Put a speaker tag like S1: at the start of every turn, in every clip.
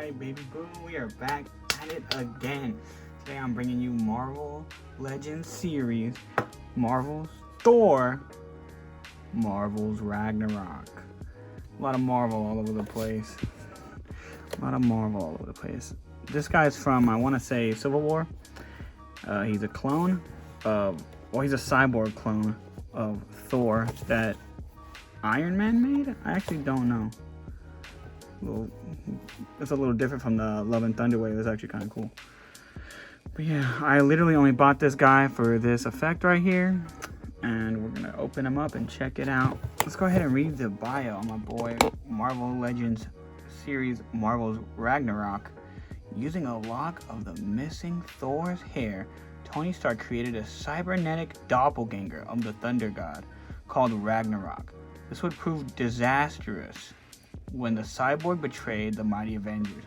S1: Alright, baby boom, we are back at it again. Today I'm bringing you Marvel Legends series, Marvel's Thor, Marvel's Ragnarok. A lot of Marvel all over the place. This guy's from, I want to say, Civil War. He's a clone of, well, he's a cyborg clone of Thor that Iron Man made? I actually don't know. It's a little different from the Love and Thunder wave. It's actually kind of cool. But yeah, I literally only bought this guy for this effect right here. And we're going to open him up and check it out. Let's go ahead and read the bio on my boy Marvel Legends series, Marvel's Ragnarok. Using a lock of the missing Thor's hair, Tony Stark created a cybernetic doppelganger of the Thunder God called Ragnarok. This would prove disastrous when the cyborg betrayed the mighty Avengers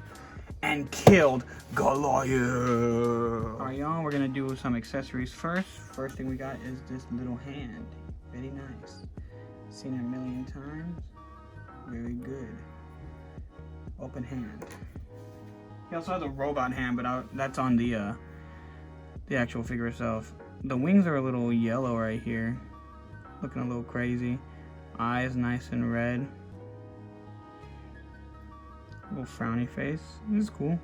S1: and killed Goliath. Alright, y'all, we're gonna do some accessories first. First thing we got is this little hand. Very nice. Seen it a million times. Very good. Open hand. He also has a robot hand, but that's on the actual figure itself. The wings are a little yellow right here. Looking a little crazy. Eyes nice and red. Little frowny face. This is cool.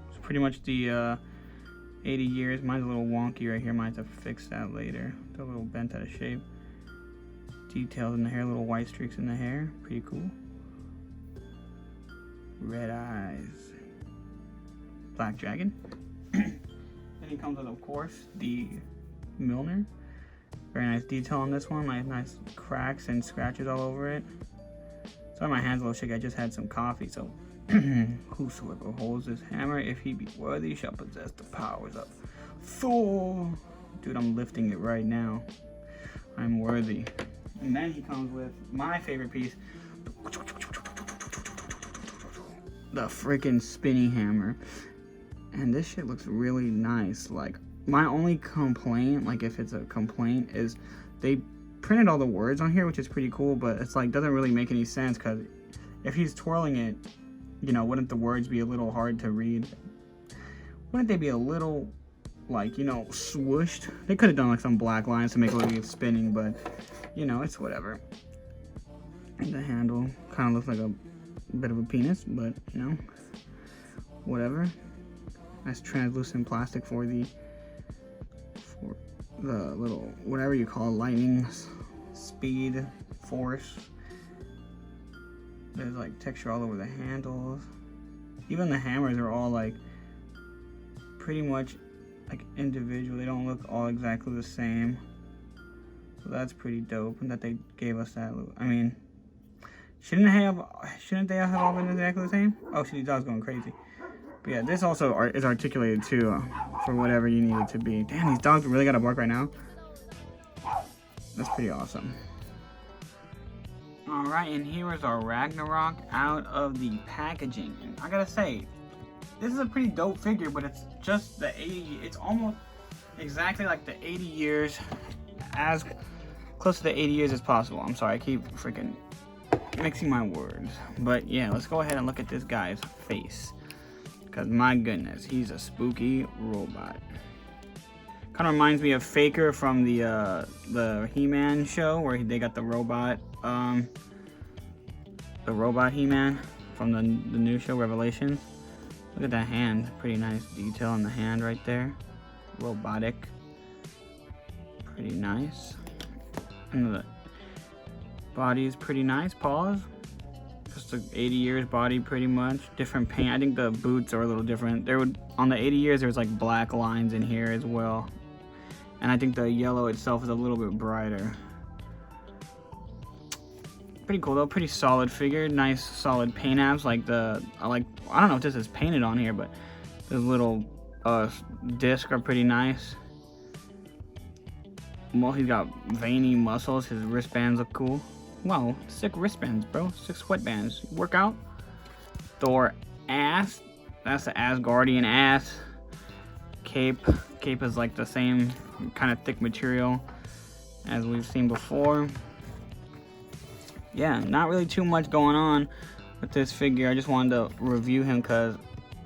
S1: It's pretty much the 80 years. Mine's a little wonky right here. Might have to fix that later. It's a little bent out of shape. Details in the hair. Little white streaks in the hair. Pretty cool. Red eyes. Black dragon. Then he comes with, of course, the Mjolnir. Very nice detail on this one. Nice cracks and scratches all over it. Sorry, my hand's a little shaky. I just had some coffee, so whosoever holds this hammer, if he be worthy, shall possess the powers of Thor. Dude, I'm lifting it right now. I'm worthy. And then he comes with my favorite piece, the freaking spinning hammer. And this shit looks really nice. Like, my only complaint, like if it's a complaint, is they printed all the words on here, which is pretty cool, but it's like doesn't really make any sense, because if he's twirling it, you know, wouldn't the words be a little hard to read? Wouldn't they be a little, like, you know, swooshed? They could have done like some black lines to make it look like it's spinning, but you know, it's whatever. And the handle kind of looks like a bit of a penis, but you know, whatever. Nice translucent plastic for the little, whatever you call it, lightning, speed, force. There's like texture all over the handles. Even the hammers are all like pretty much like individual. They don't look all exactly the same. So that's pretty dope, and that they gave us that. I mean, shouldn't they have all been exactly the same? Oh shit, these dogs going crazy. But yeah, this also is articulated too for whatever you need it to be. Damn, these dogs really gotta bark right now. That's pretty awesome. Alright, and here is our Ragnarok out of the packaging. And I gotta say, this is a pretty dope figure, but it's just the 80, it's almost exactly like the 80 years, as close to the 80 years as possible. I'm sorry, I keep freaking mixing my words. But yeah, let's go ahead and look at this guy's face. Because my goodness, he's a spooky robot. Kind of reminds me of Faker from the He-Man show, where they got the robot He-Man from the new show Revelations. Look at that hand, pretty nice detail on the hand right there. Robotic, pretty nice. And the body is pretty nice. Paws, just the 80 years body, pretty much. Different paint. I think the boots are a little different. On the 80 years, there was like black lines in here as well. And I think the yellow itself is a little bit brighter. Pretty cool though, pretty solid figure. Nice solid paint apps. I don't know if this is painted on here, but the little discs are pretty nice. Well, he's got veiny muscles. His wristbands look cool. Wow, sick wristbands, bro. Sick sweatbands. Workout. Thor ass. That's the Asgardian ass. Cape. Cape is like the same kind of thick material as we've seen before. Yeah, not really too much going on with this figure. I just wanted to review him because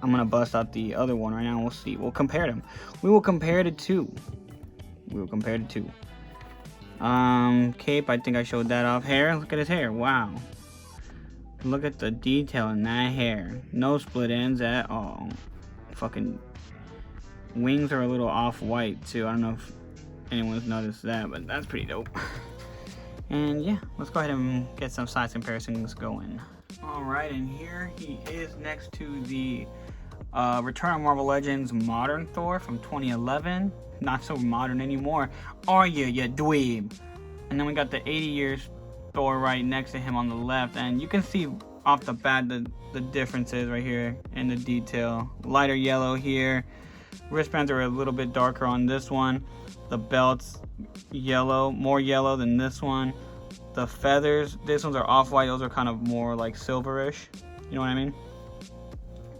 S1: I'm gonna bust out the other one right now. We'll see. We'll compare them. We will compare the two. Cape, I think I showed that off. Hair, look at his hair. Wow. Look at the detail in that hair. No split ends at all. Fucking wings are a little off-white too. I don't know if anyone's noticed that, but that's pretty dope. And yeah, let's go ahead and get some size comparisons going. Alright, and here he is next to the Return of Marvel Legends Modern Thor from 2011. Not so modern anymore. Are you dweeb? And then we got the 80 years Thor right next to him on the left. And you can see off the bat the differences right here in the detail. Lighter yellow here. Wristbands are a little bit darker on this one. The belt's yellow, more yellow than this one. The feathers, this ones are off-white. Those are kind of more like silverish. You know what I mean?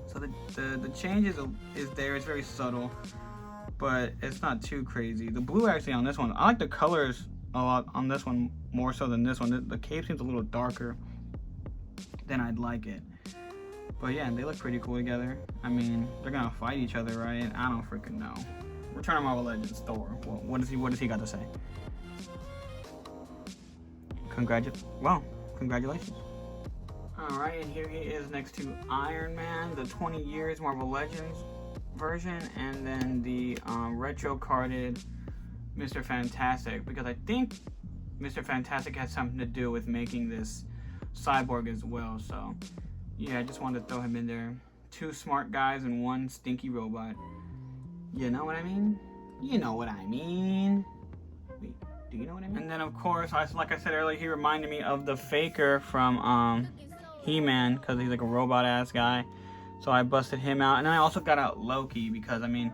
S1: So the change is there. It's very subtle, but it's not too crazy. The blue actually on this one, I like the colors a lot on this one more so than this one. The cape seems a little darker than I'd like it. But yeah, they look pretty cool together. I mean, they're gonna fight each other, right? I don't freaking know. Return of Marvel Legends Thor. What does he got to say? Congratulations. Alright, and here he is next to Iron Man, the 20 years Marvel Legends version, and then the retro carded Mr. Fantastic, because I think Mr. Fantastic has something to do with making this cyborg as well. So yeah, I just wanted to throw him in there. Two smart guys and one stinky robot. You know what I mean? You know what I mean. Wait, do you know what I mean? And then of course, like I said earlier, he reminded me of the Faker from He-Man, because he's like a robot ass guy. So I busted him out. And then I also got out Loki, because I mean,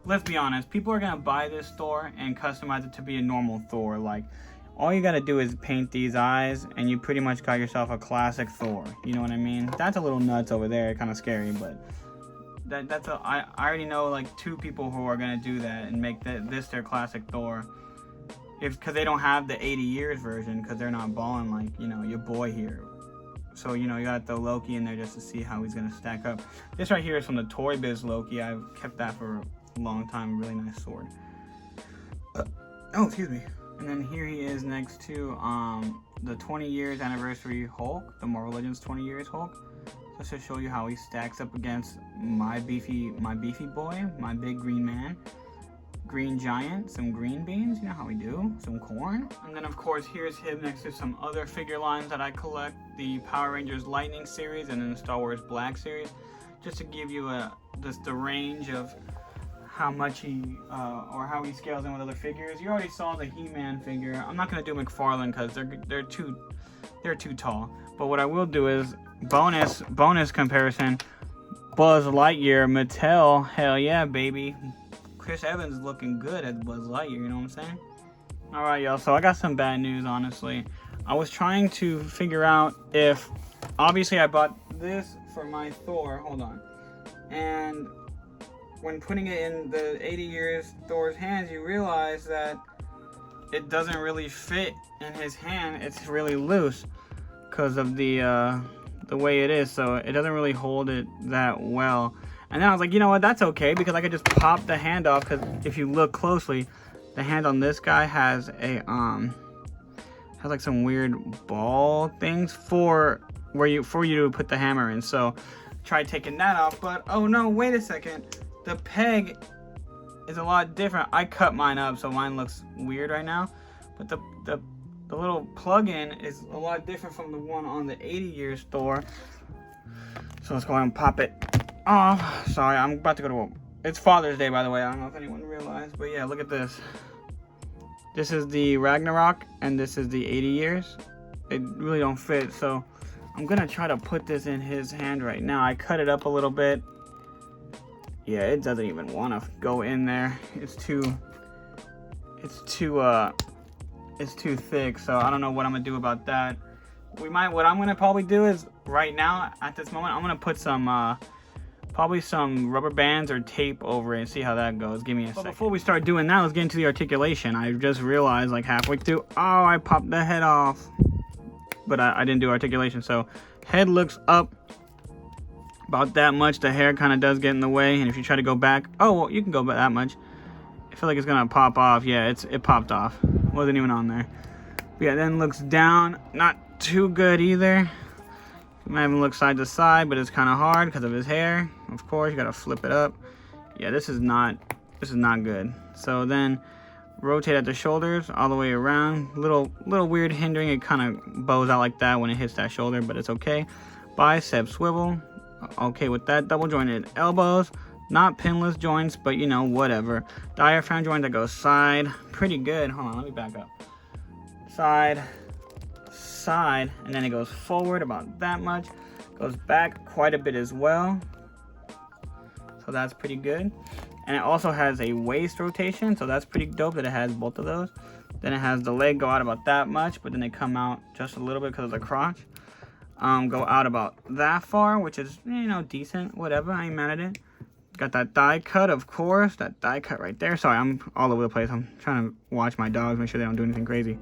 S1: let's be honest, people are gonna buy this Thor and customize it to be a normal Thor. Like, all you gotta do is paint these eyes and you pretty much got yourself a classic Thor. You know what I mean? That's a little nuts over there, kind of scary, but I already know like 2 people who are gonna do that and make this their classic Thor. Because they don't have the 80 years version, because they're not balling like, you know, your boy here. So, you know, you gotta throw Loki in there just to see how he's gonna stack up. This right here is from the Toy Biz Loki. I've kept that for a long time. Really nice sword. Oh, excuse me. And then here he is next to the 20 years anniversary Hulk, the Marvel Legends 20 years Hulk. Just to show you how he stacks up against my beefy boy, my big green man. Green giant, some green beans, you know how we do, some corn. And then of course here's him next to some other figure lines that I collect, the Power Rangers Lightning series and then the Star Wars Black series, just to give you just the range of how much he or how he scales in with other figures. You already saw the He-Man figure. I'm not gonna do McFarlane because they're too tall. But what I will do is bonus comparison. Buzz Lightyear, Mattel, hell yeah, baby. Chris Evans is looking good as Buzz Lightyear, you know what I'm saying? Alright, y'all, so I got some bad news, honestly. I was trying to figure out if, obviously I bought this for my Thor, hold on. And when putting it in the 80 years Thor's hands, you realize that it doesn't really fit in his hand. It's really loose because of the way it is, so it doesn't really hold it that well. And then I was like, you know what, that's okay, because I could just pop the hand off, because if you look closely, the hand on this guy has a has like some weird ball things for you to put the hammer in. So try taking that off, but oh no, wait a second, the peg is a lot different. I cut mine up, so mine looks weird right now, but the little plug-in is a lot different from the one on the 80 years Thor. So let's go ahead and pop it off. Sorry, I'm about to go to work. It's Father's Day, by the way. I don't know if anyone realized, but yeah, look at this. This is the Ragnarok, and this is the 80 years. They really don't fit, so I'm gonna try to put this in his hand right now. I cut it up a little bit. Yeah, it doesn't even want to go in there. It's too thick, so I don't know what I'm gonna do about that. What I'm gonna probably do is, right now, at this moment, I'm gonna put some probably some rubber bands or tape over it and see how that goes. Give me a second. Before we start doing that, let's get into the articulation. I just realized like halfway through, oh, I popped the head off, but I didn't do articulation. So head looks up, About that much. The hair kind of does get in the way, and if you try to go back, oh well, you can go that much. I feel like it's gonna pop off. Yeah, it popped off. Wasn't even on there. But yeah, then looks down. Not too good either. You might even look side to side, but it's kind of hard because of his hair. Of course, you gotta flip it up. Yeah, this is not good. So then rotate at the shoulders all the way around. Little weird hindering. It kind of bows out like that when it hits that shoulder, but it's okay. Bicep swivel. Okay with that. Double jointed elbows. Not pinless joints, but you know, whatever. Diaphragm joint that goes side. Pretty good. Hold on, let me back up. Side, side, and then it goes forward about that much. Goes back quite a bit as well. So that's pretty good. And it also has a waist rotation, so that's pretty dope that it has both of those. Then it has the leg go out about that much, but then they come out just a little bit because of the crotch. Go out about that far, which is, you know, decent. Whatever, I ain't mad at it. Got that thigh cut, of course. That thigh cut right there. Sorry, I'm all over the place. I'm trying to watch my dogs, make sure they don't do anything crazy.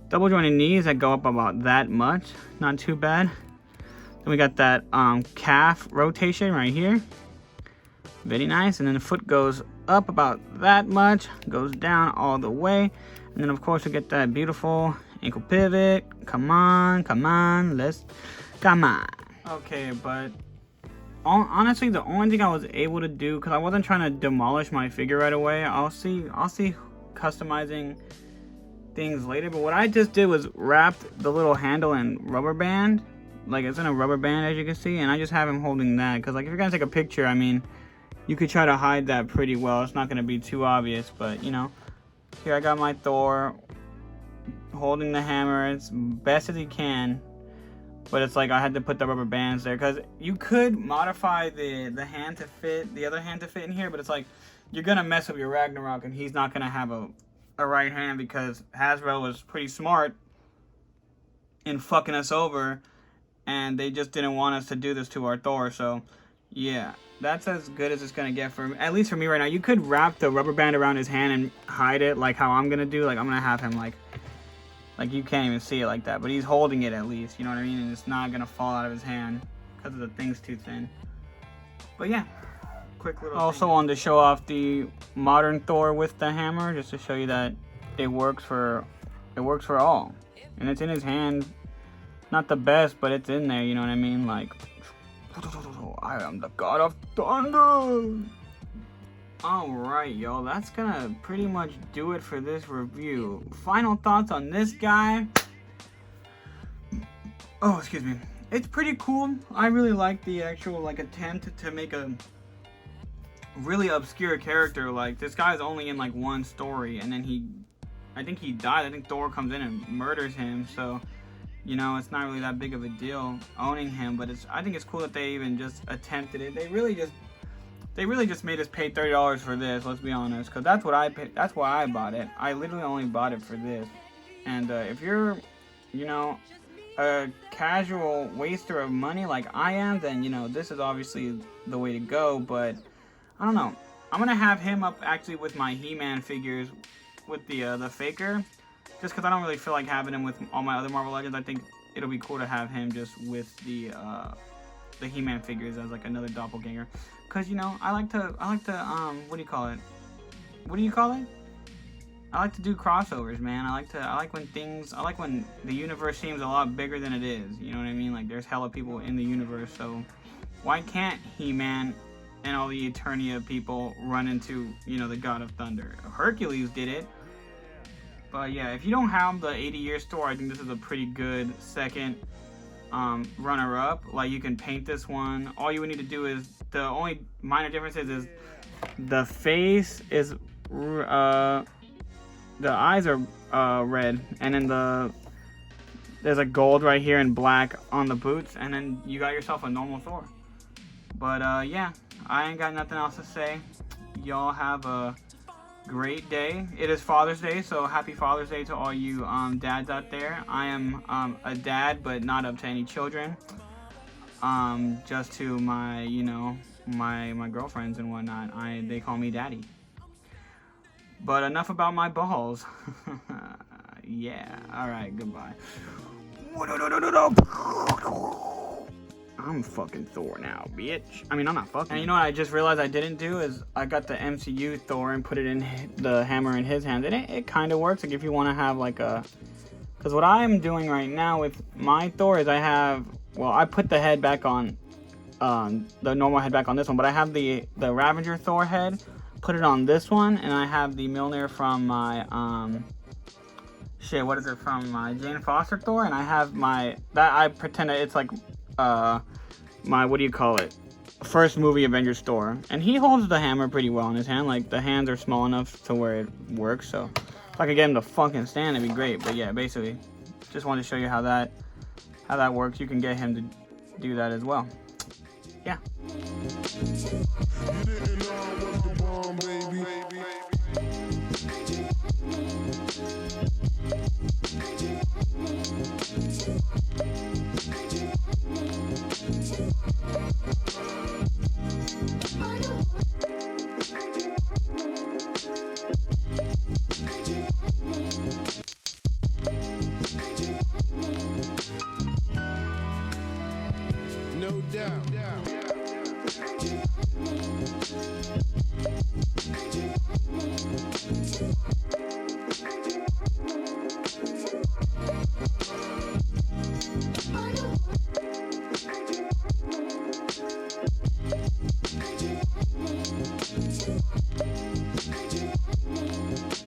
S1: Double jointed knees that go up about that much. Not too bad. Then we got that calf rotation right here. Very nice. And then the foot goes up about that much. Goes down all the way. And then, of course, we get that beautiful ankle pivot. Come on. Come on. Come on. Okay, but honestly, the only thing I was able to do, because I wasn't trying to demolish my figure right away. I'll see customizing things later. But what I just did was wrapped the little handle in rubber band. Like, it's in a rubber band, as you can see. And I just have him holding that. Because, like, if you're going to take a picture, I mean, you could try to hide that pretty well. It's not going to be too obvious. But, you know, here I got my Thor holding the hammer as best as he can. But it's like I had to put the rubber bands there, because you could modify the hand to fit, the other hand to fit in here, but it's like you're gonna mess up your Ragnarok, and he's not gonna have a right hand, because Hasbro was pretty smart in fucking us over, and they just didn't want us to do this to our Thor. So yeah, that's as good as it's gonna get for me, at least for me right now. You could wrap the rubber band around his hand and hide it, like how I'm gonna do. Like, I'm gonna have him like you can't even see it like that, but he's holding it at least, you know what I mean? And it's not gonna fall out of his hand because the thing's too thin. But yeah, quick little also wanted to show off the modern Thor with the hammer, just to show you that it works for all. And it's in his hand. Not the best, but it's in there, you know what I mean? Like, I am the god of thunder. Alright, y'all, that's gonna pretty much do it for this review. Final thoughts on this guy. Oh, excuse me. It's pretty cool. I really like the actual, like, attempt to make a really obscure character. Like, this guy's only in, like, one story, and then I think he died. I think Thor comes in and murders him, so, you know, it's not really that big of a deal owning him, but I think it's cool that they even just attempted it. They really just made us pay $30 for this, let's be honest, because that's what I paid. That's why I bought it. I literally only bought it for this. And if you're, you know, a casual waster of money like I am, then, you know, this is obviously the way to go. But I don't know. I'm gonna have him up actually with my He-Man figures with the Faker, just because I don't really feel like having him with all my other Marvel Legends. I think it'll be cool to have him just with the He-Man figures as like another doppelganger. Cause, you know, I like to what do you call it? I like to do crossovers, man. I like when the universe seems a lot bigger than it is. You know what I mean? Like, there's hella people in the universe, so why can't He-Man and all the Eternia people run into, you know, the God of Thunder? Hercules did it. But yeah, if you don't have the 80-year store, I think this is a pretty good second runner-up. Like, you can paint this one. All you would need to do is, the only minor differences is the face is the eyes are red, and then there's a gold right here and black on the boots, and then you got yourself a normal Thor. But yeah, I ain't got nothing else to say. Y'all have a great day. It is Father's Day, so happy Father's Day to all you dads out there. I am a dad, but not up to any children. Just to my, you know, my girlfriends and whatnot. They call me daddy. But enough about my balls. Yeah. All right. Goodbye. I'm fucking Thor now, bitch. I mean, I'm not fucking. And you know what I just realized I didn't do is I got the MCU Thor and put it in the hammer in his hand. And it kind of works. Like if you want to have like a... Because what I'm doing right now with my Thor is I have... Well, I put the head back on... the normal head back on this one. But I have the Ravager Thor head. Put it on this one. And I have the Mjolnir from my... what is it? From my Jane Foster Thor. And I have my... That I pretend it's like... my, what do you call it, first movie Avengers Thor, and he holds the hammer pretty well in his hand. Like the hands are small enough to where it works, so if I could get him to fucking stand, it'd be great. But yeah, basically just wanted to show you how that works. You can get him to do that as well. Yeah.